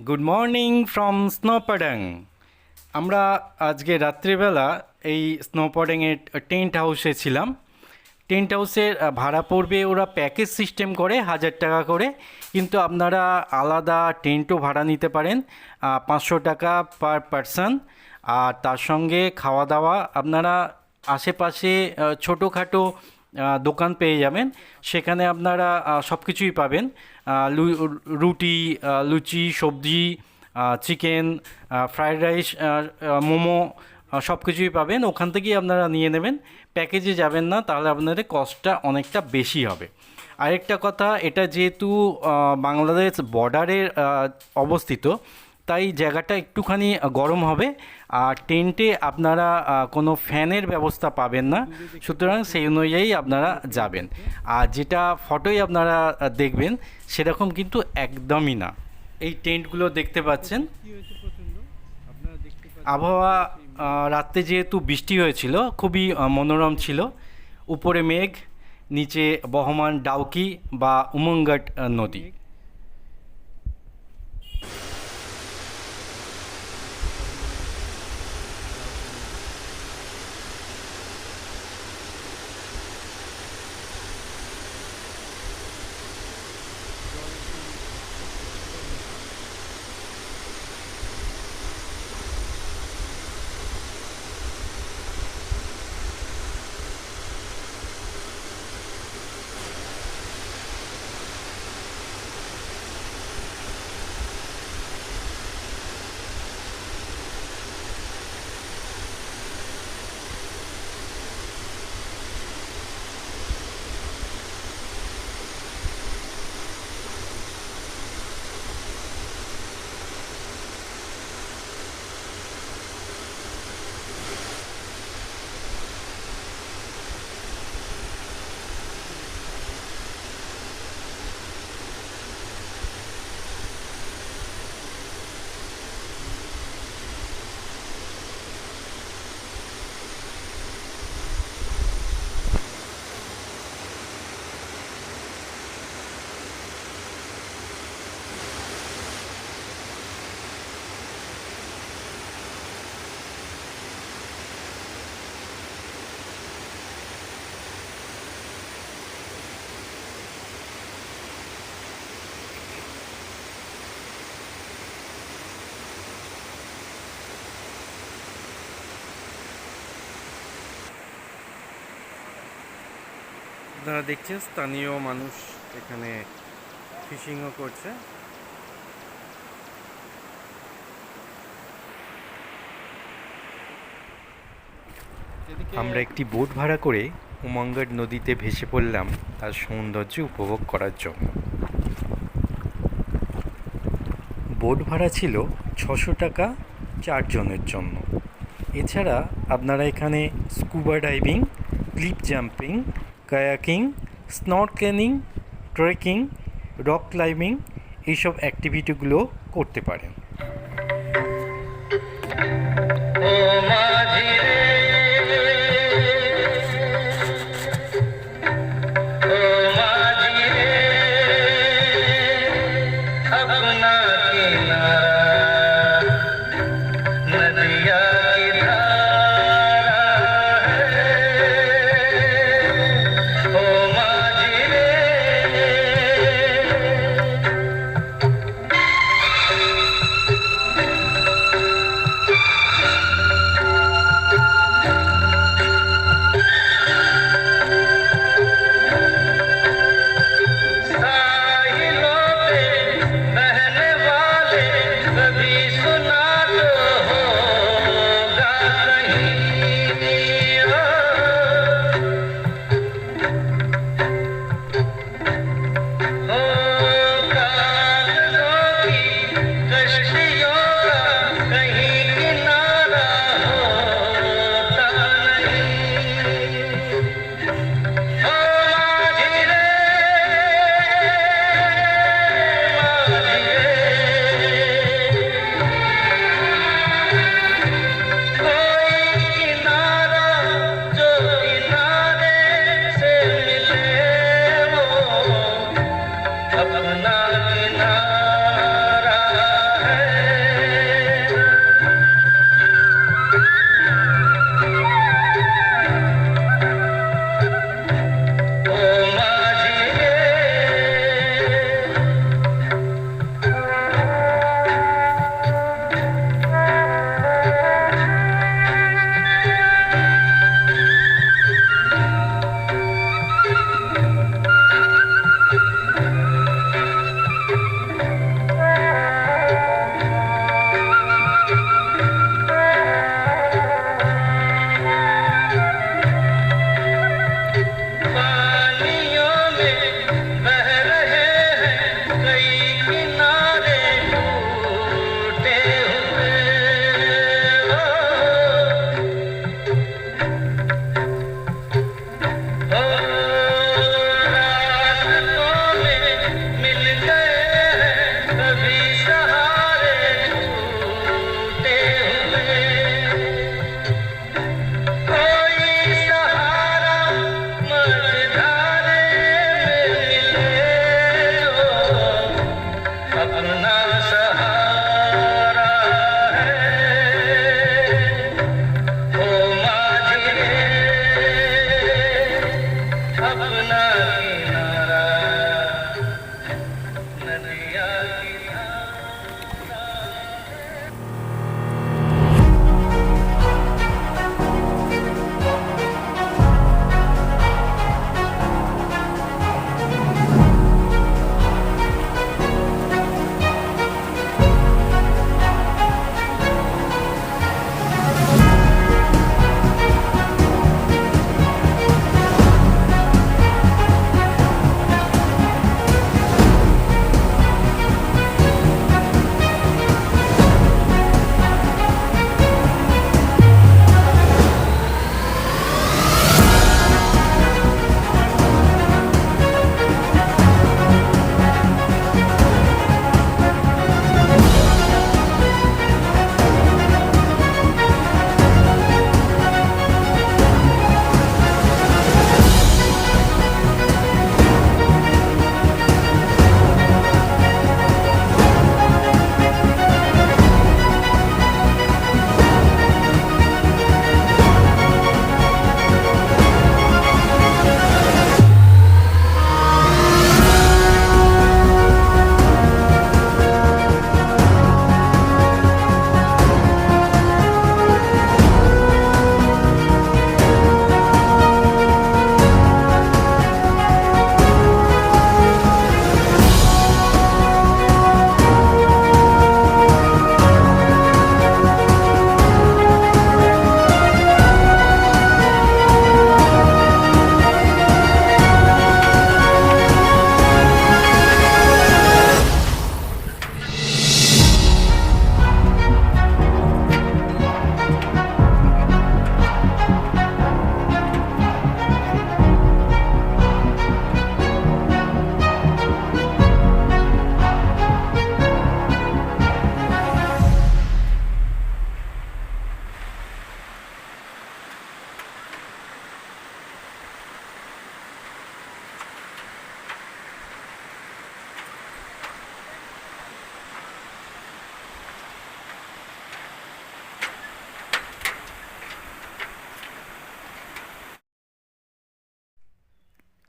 Good morning from স্নোপাডাং। আমরা আজকে রাত্রিবেলা এই স্নোপাডাংয়ের টেন্ট হাউসে ছিলাম। টেন্ট হাউসের ভাড়া পড়বে, ওরা প্যাকেজ সিস্টেম করে 1,000 টাকা করে, কিন্তু আপনারা আলাদা টেন্টও ভাড়া নিতে পারেন 500 টাকা পার পারসন। আর তার সঙ্গে খাওয়া দাওয়া আপনারা আশেপাশে ছোটোখাটো দোকান পেয়ে যাবেন, সেখানে আপনারা সব কিছুই পাবেন। রুটি, লুচি, সবজি, চিকেন, ফ্রায়েড রাইস, মোমো, সব কিছুই পাবেন। ওখান থেকেই আপনারা নিয়ে নেবেন। প্যাকেজে যাবেন না, তাহলে আপনাদের কস্টটা অনেকটা বেশি হবে। আরেকটা কথা, এটা যেহেতু বাংলাদেশ বর্ডারে অবস্থিত, তাই জায়গাটা একটুখানি গরম হবে। আর টেন্টে আপনারা কোনো ফ্যানের ব্যবস্থা পাবেন না, সুতরাং সেই অনুযায়ী আপনারা যাবেন। আর যেটা ফটোই আপনারা দেখবেন সেরকম কিন্তু একদমই না। এই টেন্টগুলো দেখতে পাচ্ছেন। আবহাওয়া রাত্রে যেহেতু বৃষ্টি হয়েছিল, খুবই মনোরম ছিল। উপরে মেঘ, নিচে বহমান ডাউকি বা উমঙ্গট নদী। আপনারা দেখছেন স্থানীয় মানুষ এখানে ফিশিংও করছে। আমরা একটি বোট ভাড়া করে উমঙ্গট নদীতে ভেসে পড়লাম তার সৌন্দর্য উপভোগ করার জন্য। বোট ভাড়া ছিল 600 টাকা 4 জনের জন্য। এছাড়া আপনারা এখানে scuba diving, cliff jumping, kayaking, snorkelling, trekking, rock climbing এইসব অ্যাক্টিভিটিগুলো করতে পারেন।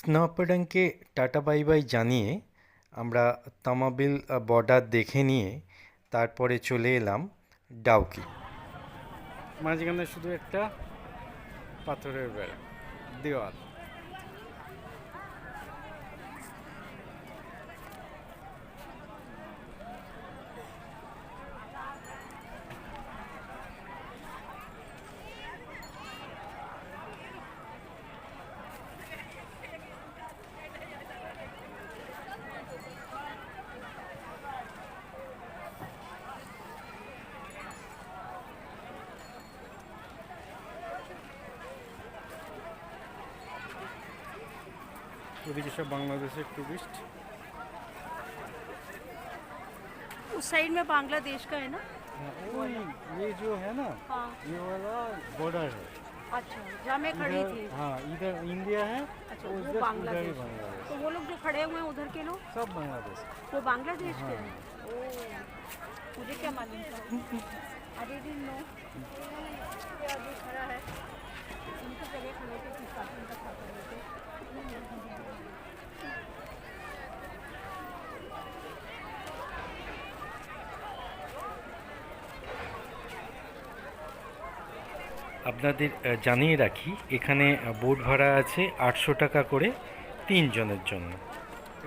স্নোপডেংকে টাটা বাই বাই জানিয়ে আমরা তামাবিল বর্ডার দেখে নিয়ে তারপরে চলে এলাম ডাউকি। মাঝখানে শুধু একটা পাথরের বেড়া দেওয়াল। ওদিকে সব বাংলাদেশের टूरिस्ट। उस साइड में बांग्लादेश का है ना। ये जो है ना, हाँ। ये वाला बॉर्डर है। अच्छा, जहाँ मैं खड़ी थी। हाँ, इधर इंडिया है। अच्छा, और वो उधर बांग्लादेश। ही बांग्लादेश। तो वो लोग जो खड़े हुए हैं उधर के लोग सब बांग्लादेश। वो बांग्लादेश के हाँ। हैं। ओह, मुझे क्या मालूम था। I didn't know. ये आदमी खड़ा है, उनकी जगह खड़े थे, कुछ कार्टून तक खा रहे थे। আপনাদের জানিয়ে রাখি, এখানে বোট ভাড়া আছে 800 টাকা করে 3 জনের জন্য।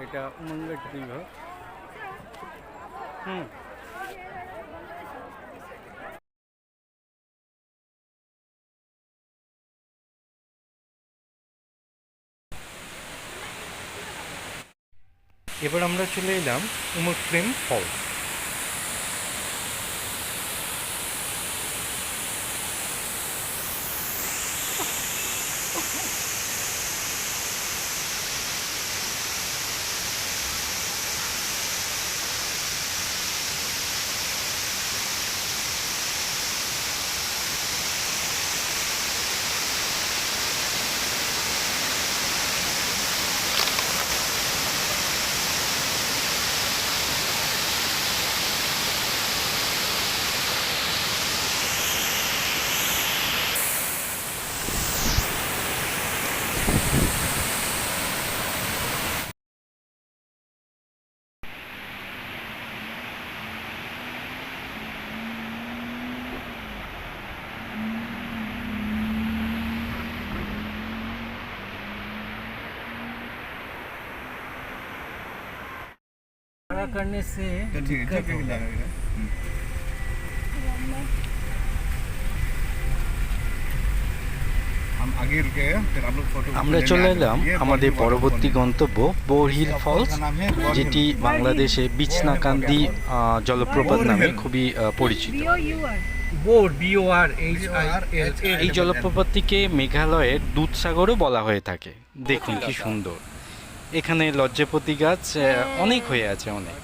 এটা উমঙ্গট বিভাগ। এবার আমরা চলে এলাম উমরফ্রেম ফলস। खड़ा करने से दिक्कत होगा। আমরা চলে এলাম আমাদের পরবর্তী গন্তব্য বোরহিল ফলস, যেটি বাংলাদেশে বিছনাকান্দি জলপ্রপাত নামে খুবই পরিচিত। এই জলপ্রপাতটিকে মেঘালয়ের দুধসাগরও বলা হয়ে থাকে। দেখুন কি সুন্দর, এখানে লজ্জাপতি গাছ অনেক হয়ে আছে, অনেক।